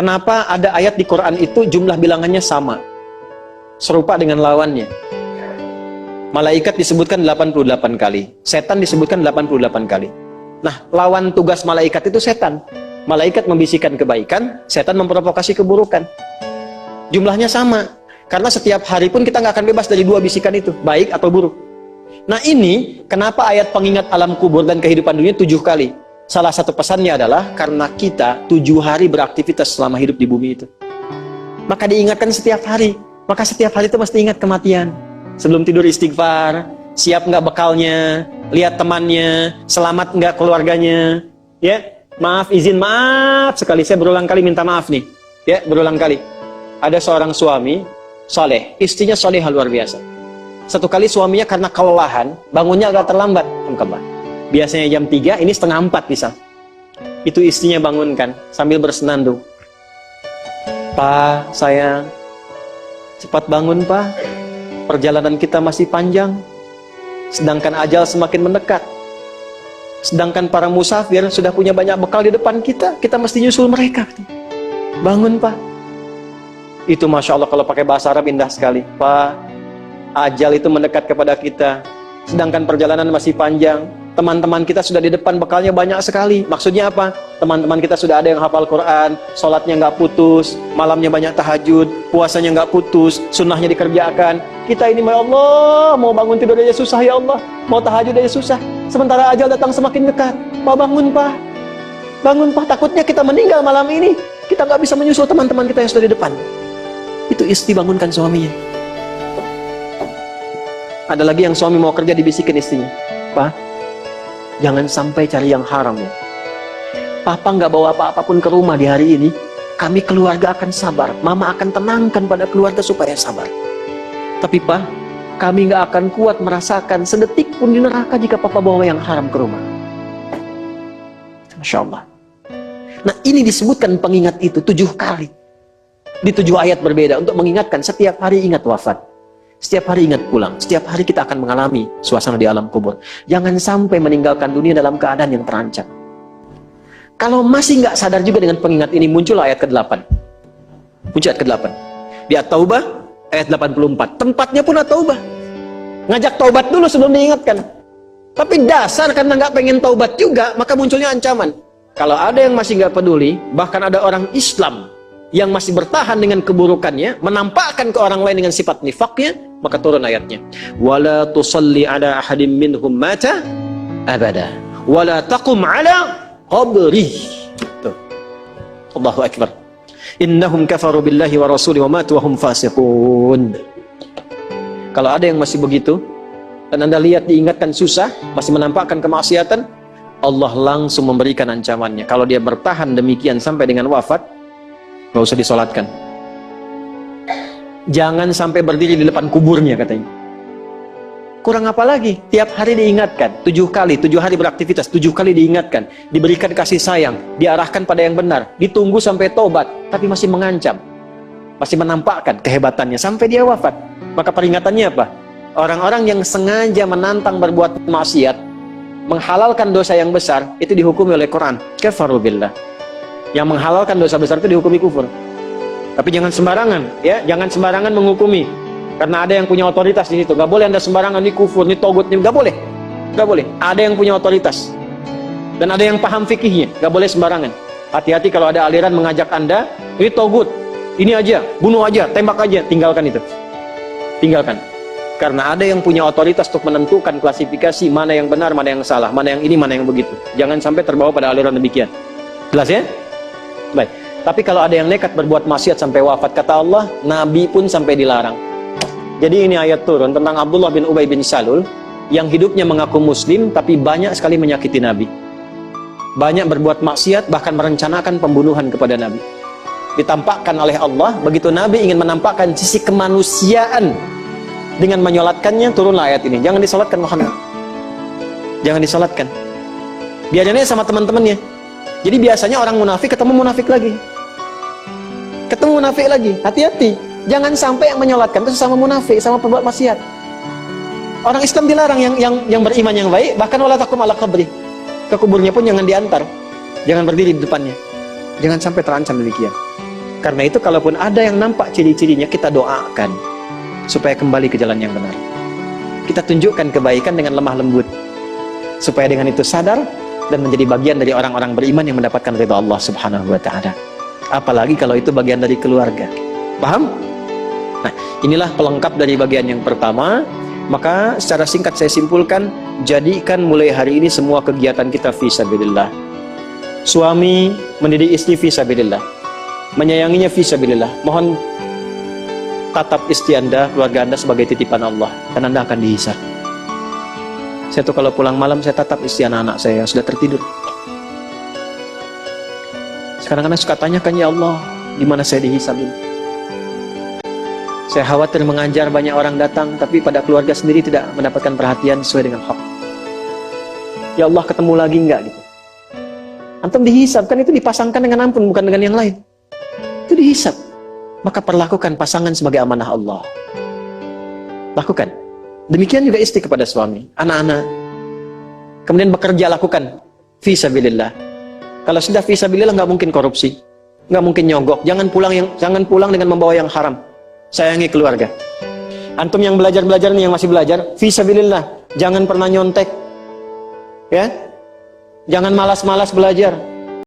Kenapa ada ayat di Quran itu jumlah bilangannya sama, serupa dengan lawannya? Malaikat disebutkan 88 kali, setan disebutkan 88 kali. Nah, lawan tugas malaikat itu setan. Malaikat membisikkan kebaikan, setan memprovokasi keburukan. Jumlahnya sama, karena setiap hari pun kita nggak akan bebas dari dua bisikan itu, baik atau buruk. Nah ini, kenapa ayat pengingat alam kubur dan kehidupan dunia 7 kali? Salah satu pesannya adalah, karena kita 7 hari beraktivitas selama hidup di bumi itu. Maka diingatkan setiap hari. Maka setiap hari itu mesti ingat kematian. Sebelum tidur istighfar, siap nggak bekalnya, lihat temannya, selamat nggak keluarganya. Ya, maaf, izin maaf sekali, saya berulang kali minta maaf nih. Ya, berulang kali. Ada seorang suami, soleh, istrinya soleh luar biasa. Satu kali suaminya karena kelelahan, bangunnya agak terlambat. Biasanya jam 3, ini setengah 4 misal. Itu istrinya bangunkan, sambil bersenandung. Pak, sayang, cepat bangun Pak. Perjalanan kita masih panjang. Sedangkan ajal semakin mendekat. Sedangkan para musafir sudah punya banyak bekal di depan kita. Kita mesti nyusul mereka. Bangun Pak. Itu Masya Allah kalau pakai bahasa Arab indah sekali. Pak, ajal itu mendekat kepada kita. Sedangkan perjalanan masih panjang. Teman-teman kita sudah di depan, bekalnya banyak sekali. Maksudnya apa? Teman-teman kita sudah ada yang hafal Quran, sholatnya nggak putus, malamnya banyak tahajud, puasanya nggak putus, sunnahnya dikerjakan. Kita ini, ya Allah, mau bangun tidur aja susah ya Allah, mau tahajud aja susah. Sementara ajal datang semakin dekat. Pak, bangun Pak, bangun Pak. Takutnya kita meninggal malam ini, kita nggak bisa menyusul teman-teman kita yang sudah di depan. Itu istri bangunkan suaminya. Ada lagi yang suami mau kerja dibisikin istrinya, Pak, jangan sampai cari yang haram ya. Papa nggak bawa apa-apa pun ke rumah di hari ini. Kami keluarga akan sabar. Mama akan tenangkan pada keluarga supaya sabar. Tapi Pak, kami nggak akan kuat merasakan sedetik pun di neraka jika Papa bawa yang haram ke rumah. Masya Allah. Nah ini disebutkan pengingat itu 7 kali. Di 7 ayat berbeda untuk mengingatkan setiap hari ingat wafat. Setiap hari ingat pulang. Setiap hari kita akan mengalami suasana di alam kubur. Jangan sampai meninggalkan dunia dalam keadaan yang terancam. Kalau masih nggak sadar juga dengan pengingat ini, muncul ayat ke-8. Muncul ayat ke-8. Di At-Taubah, ayat 84. Tempatnya pun At-Taubah. Ngajak taubat dulu sebelum diingatkan. Tapi dasar karena nggak pengen taubat juga, maka munculnya ancaman. Kalau ada yang masih nggak peduli, bahkan ada orang Islam yang masih bertahan dengan keburukannya, menampakkan ke orang lain dengan sifat nifaknya, maka turun ayatnya. Wala tusalli ala ahadim minhum mata abada. Wala taqum ala qabri. Tuh. Allahu akbar. Innahum kafaru billahi wa rasuli wa matu wa hum fasiqun. Kalau ada yang masih begitu, dan Anda lihat diingatkan susah, masih menampakkan kemaksiatan, Allah langsung memberikan ancamannya. Kalau dia bertahan demikian sampai dengan wafat, nggak usah disolatkan. Jangan sampai berdiri di depan kuburnya katanya. Kurang apa lagi? Tiap hari diingatkan 7 kali, 7 hari beraktivitas, 7 kali diingatkan, diberikan kasih sayang, diarahkan pada yang benar, ditunggu sampai tobat, tapi masih mengancam, masih menampakkan kehebatannya sampai dia wafat. Maka peringatannya apa? Orang-orang yang sengaja menantang berbuat maksiat, menghalalkan dosa yang besar, itu dihukumi oleh Quran kafaru billah. Yang menghalalkan dosa besar itu dihukumi kufur. Tapi jangan sembarangan, ya, jangan sembarangan menghukumi. Karena ada yang punya otoritas di situ. Gak boleh Anda sembarangan, ini kufur, ini togut, ini gak boleh. Gak boleh. Ada yang punya otoritas. Dan ada yang paham fikihnya. Gak boleh sembarangan. Hati-hati kalau ada aliran mengajak Anda, ini togut, ini aja, bunuh aja, tembak aja, tinggalkan itu. Tinggalkan. Karena ada yang punya otoritas untuk menentukan klasifikasi mana yang benar, mana yang salah, mana yang ini, mana yang begitu. Jangan sampai terbawa pada aliran demikian. Jelas ya? Baik. Tapi kalau ada yang nekat berbuat maksiat sampai wafat, kata Allah, Nabi pun sampai dilarang. Jadi ini ayat turun tentang Abdullah bin Ubay bin Salul yang hidupnya mengaku muslim tapi banyak sekali menyakiti Nabi. Banyak berbuat maksiat, bahkan merencanakan pembunuhan kepada Nabi. Ditampakkan oleh Allah, begitu Nabi ingin menampakkan sisi kemanusiaan dengan menyolatkannya, turunlah ayat ini. Jangan disolatkan Muhammad. Jangan disolatkan. Biarnya sama teman-temannya. Jadi biasanya orang munafik ketemu munafik lagi. Ketemu munafik lagi. Hati-hati. Jangan sampai yang menyolatkan itu sesama munafik, sama perbuat maksiat. Orang Islam dilarang yang beriman yang baik, bahkan wala taqum ala qabri. Ke kuburnya pun jangan diantar. Jangan berdiri di depannya. Jangan sampai terancam demikian. Karena itu kalaupun ada yang nampak ciri-cirinya, kita doakan supaya kembali ke jalan yang benar. Kita tunjukkan kebaikan dengan lemah lembut, supaya dengan itu sadar dan menjadi bagian dari orang-orang beriman yang mendapatkan ridha Allah Subhanahu wa Ta'ala. Apalagi kalau itu bagian dari keluarga. Paham? Nah, inilah pelengkap dari bagian yang pertama. Maka secara singkat saya simpulkan, jadikan mulai hari ini semua kegiatan kita fisabilillah. Suami mendidik istri fisabilillah, menyayanginya fisabilillah. Mohon tatap istri Anda, keluarga Anda sebagai titipan Allah, dan Anda akan dihisab. Saya tuh kalau pulang malam, saya tatap istri anak-anak saya yang sudah tertidur. Sekarang Anda suka tanyakan, ya Allah, di mana saya dihisab ini? Saya khawatir mengajar banyak orang datang, tapi pada keluarga sendiri tidak mendapatkan perhatian sesuai dengan hak. Ya Allah, ketemu lagi enggak gitu? Antum dihisab, kan itu dipasangkan dengan ampun, bukan dengan yang lain. Itu dihisab. Maka perlakukan pasangan sebagai amanah Allah. Lakukan. Demikian juga istri kepada suami, anak-anak. Kemudian bekerja, lakukan fisabilillah. Kalau sudah fisabilillah, nggak mungkin korupsi, nggak mungkin nyogok. Jangan pulang dengan membawa yang haram. Sayangi keluarga. Antum yang belajar nih, yang masih belajar, fisabilillah, jangan pernah nyontek, ya. Jangan malas-malas belajar.